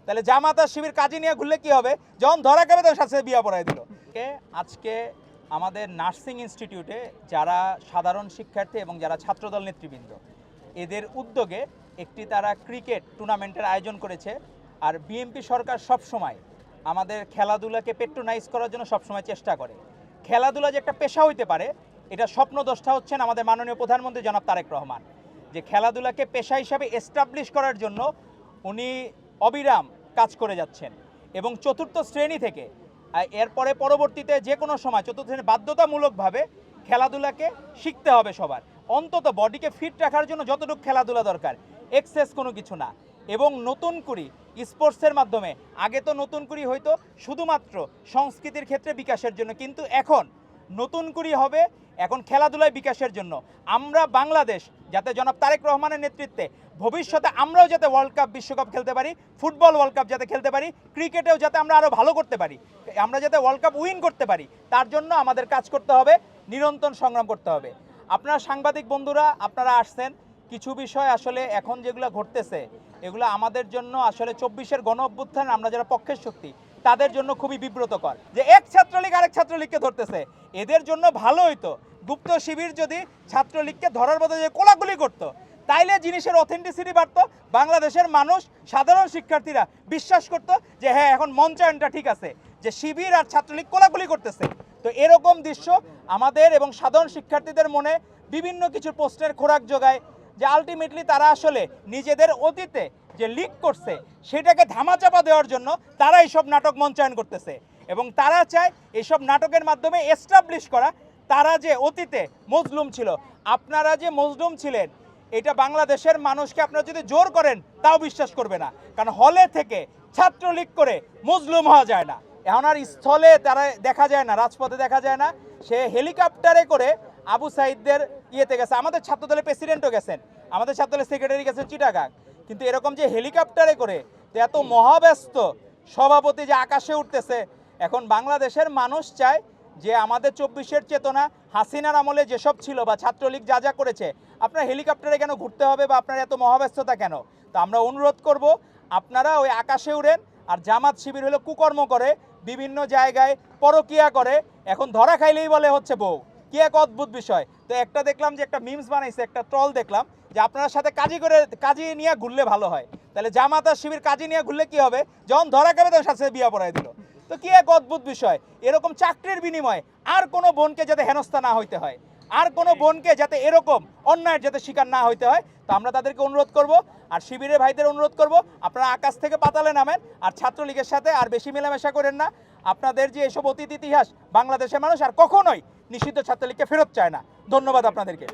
তাহলে জামাত আর শিবির কাজী নিয়ে ঘুরলে কি হবে? যখন ধরা খাবে তখন সাথে বিয়া পড়াই দিল। আজকে আমাদের নার্সিং ইনস্টিটিউটে যারা সাধারণ শিক্ষার্থী এবং যারা ছাত্রদল নেতৃবৃন্দ, এদের উদ্যোগে একটি তারা ক্রিকেট টুর্নামেন্টের আয়োজন করেছে। আর বিএনপি সরকার সবসময় আমাদের খেলাধুলাকে পেট্রোনাইজ করার জন্য সবসময় চেষ্টা করে। খেলাধুলা যে একটা পেশা হইতে পারে, এটা স্বপ্নদ্রষ্টা হচ্ছেন আমাদের মাননীয় প্রধানমন্ত্রী জনাব তারেক রহমান। যে খেলাধুলাকে পেশা হিসাবে এস্টাবলিশ করার জন্য উনি অবিরাম কাজ করে যাচ্ছেন এবং চতুর্থ শ্রেণী থেকে এরপরে পরবর্তীতে যে কোনো সময় চতুর্থ শ্রেণী বাধ্যতামূলকভাবে খেলাধুলাকে শিখতে হবে সবার। অন্তত বডিকে ফিট রাখার জন্য যতটুকু খেলাধুলা দরকার, এক্সেস কোনো কিছু না। এবং নতুন করি স্পোর্টসের মাধ্যমে, আগে তো নতুন করি হয়তো শুধুমাত্র সংস্কৃতির ক্ষেত্রে বিকাশের জন্য, কিন্তু এখন নতুন করি হবে এখন খেলাধুলায় বিকাশের জন্য। আমরা বাংলাদেশ যাতে জনাব তারেক রহমানের নেতৃত্বে ভবিষ্যতে আমরাও যাতে ওয়ার্ল্ড কাপ বিশ্বকাপ খেলতে পারি, ফুটবল ওয়ার্ল্ড কাপ যাতে খেলতে পারি, ক্রিকেটেও যাতে আমরা আরও ভালো করতে পারি, আমরা যাতে ওয়ার্ল্ড কাপ উইন করতে পারি, তার জন্য আমাদের কাজ করতে হবে, নিরন্তর সংগ্রাম করতে হবে। আপনারা সাংবাদিক বন্ধুরা আপনারা আসছেন, কিছু বিষয় আসলে এখন যেগুলো ঘটতেছে এগুলো আমাদের জন্য আসলে 24-এর গণ অভ্যুত্থান আমরা যারা পক্ষের শক্তি তাদের জন্য খুবই বিব্রতকর। যে এক ছাত্রলীগ আরেক ছাত্রলীগকে ধরতেছে, এদের জন্য ভালো হইতো গুপ্ত শিবির যদি ছাত্রলীগকে ধরার বদলে কোলাগুলি করতো, তাইলে জিনিসের অথেন্টিসিটি বাড়তো। বাংলাদেশের মানুষ সাধারণ শিক্ষার্থীরা বিশ্বাস করতো যে হ্যাঁ এখন মঞ্চায়নটা ঠিক আছে, যে শিবির আর ছাত্রলীগ কোলাগুলি করতেছে। তো এরকম দৃশ্য আমাদের এবং সাধারণ শিক্ষার্থীদের মনে বিভিন্ন কিছু প্রশ্নের খোরাক যোগায়, যে আলটিমেটলি তারা আসলে নিজেদের অতীতে যে লিক করছে সেটাকে ধামাচাপা দেওয়ার জন্য তারা এইসব নাটক মঞ্চায়ন করতেছে এবং তারা চায় এইসব নাটকের মাধ্যমে এস্টাবলিশ করা তারা যে অতীতে মজলুম ছিল। আপনারা যে মজলুম ছিলেন এটা বাংলাদেশের মানুষকে আপনারা যদি জোর করেন তাও বিশ্বাস করবে না, কারণ হলে থেকে ছাত্রলীগ করে মজলুম হওয়া যায় না। এখন আর স্থলে তারা দেখা যায় না, রাজপথে দেখা যায় না। সে হেলিকপ্টারে করে আবু সাইদদের ইয়েতে গেছে, আমাদের ছাত্রদলের প্রেসিডেন্টও গেছেন, আমাদের ছাত্রদলের সেক্রেটারি গেছেন চিটাগাং। কিন্তু এরকম যে হেলিকপ্টারে করে এত মহাব্যস্ত সভাপতি যে আকাশে উঠতেছে, এখন বাংলাদেশের মানুষ চায় যে আমাদের 24-এর চেতনা হাসিনার আমলে যেসব ছিল বা ছাত্রলীগ যা যা করেছে, আপনার হেলিকপ্টারে কেন ঘুরতে হবে বা আপনার এত মহাব্যস্ততা কেন? তো আমরা অনুরোধ করব আপনারা ওই আকাশে উড়েন। আর জামাত শিবির হলো কুকর্ম করে, বিভিন্ন জায়গায় পরকিয়া করে, এখন ধরা খাইলেই বলে হচ্ছে বউ। কি এক অদ্ভুত বিষয়। তো একটা দেখলাম যে একটা মিমস বানাইছে, একটা ট্রল দেখলাম যে আপনার সাথে কাজী নিয়ে ঘুরলে ভালো হয়। তাহলে জামাত আর শিবির কাজী নিয়ে ঘুরলে কি হবে? যখন ধরা খাবে তখন সাথে বিয়া পড়াই দিল। তো কি এক অদ্ভুত বিষয়। এরকম চাকরির বিনিময়ে আর কোনো বোনকে যাতে হেনস্থা না হইতে হয়, আর কোনো বোনকে যাতে এরকম অন্যায়ের যাতে শিকার না হইতে হয়, তো আমরা তাদেরকে অনুরোধ করব। আর শিবিরের ভাইদের অনুরোধ করব আপনারা আকাশ থেকে পাতালে নামেন, আর ছাত্রলীগের সাথে আর বেশি মেলামেশা করেন না। আপনাদের যে এসব অতীত ইতিহাস বাংলাদেশের মানুষ আর কখনোই নিষিদ্ধ ছাত্রলীগকে ফেরত চায় না। ধন্যবাদ আপনাদেরকে।